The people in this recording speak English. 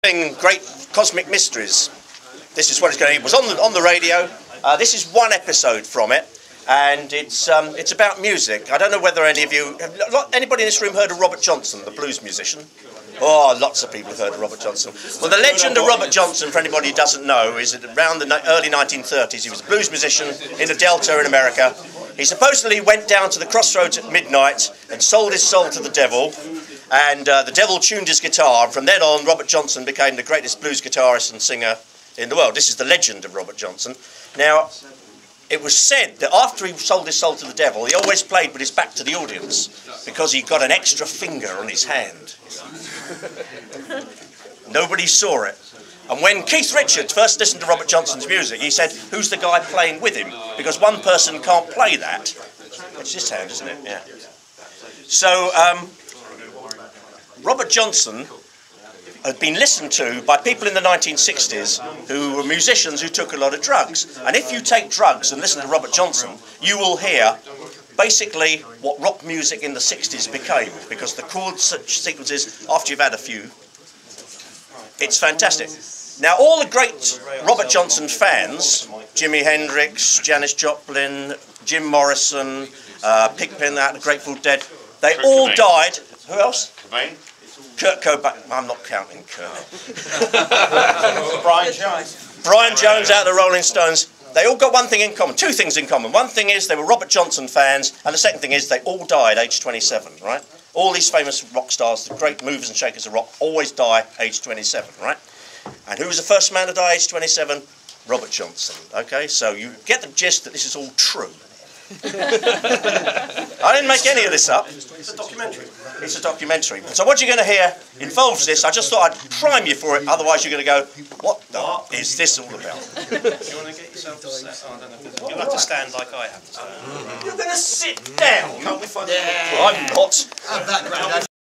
Great Cosmic Mysteries. This is what it's going to be. It was on the radio. This is one episode from it, and it's about music. I don't know whether any of you, anybody in this room heard of Robert Johnson, the blues musician? Oh, lots of people have heard of Robert Johnson. Well, the legend of Robert Johnson, for anybody who doesn't know, is that around the early 1930s, he was a blues musician in the Delta in America. He supposedly went down to the crossroads at midnight and sold his soul to the devil, and the devil tuned his guitar, and from then on, Robert Johnson became the greatest blues guitarist and singer in the world. This is the legend of Robert Johnson. Now, it was said that after he sold his soul to the devil, he always played with his back to the audience because he got an extra finger on his hand. Nobody saw it. And when Keith Richards first listened to Robert Johnson's music, he said, "Who's the guy playing with him? Because one person can't play that." It's this hand, isn't it? Yeah. So, Robert Johnson had been listened to by people in the 1960s who were musicians who took a lot of drugs. And if you take drugs and listen to Robert Johnson, you will hear basically what rock music in the 60s became, because the chord sequences, after you've had a few, it's fantastic. Now, all the great Robert Johnson fans, Jimi Hendrix, Janis Joplin, Jim Morrison, Pigpen, the Grateful Dead, they all died. Who else? Cobain. Kurt Cobain. I'm not counting Kurt. Brian Jones. Brian Jones out of the Rolling Stones. They all got one thing in common, two things in common. One thing is they were Robert Johnson fans, and the second thing is they all died aged 27, right? All these famous rock stars, the great movers and shakers of rock, always die aged 27, right? And who was the first man to die aged 27? Robert Johnson, okay? So you get the gist that this is all true. I didn't make any of this up. It's a documentary. It's a documentary. So what you're going to hear involves this. I just thought I'd prime you for it, otherwise you're going to go, what the is this all about? Do you want to get yourself set? Oh, I don't know. You'll have to stand like I have to stand. You're going to sit down. Can't we find I'm not.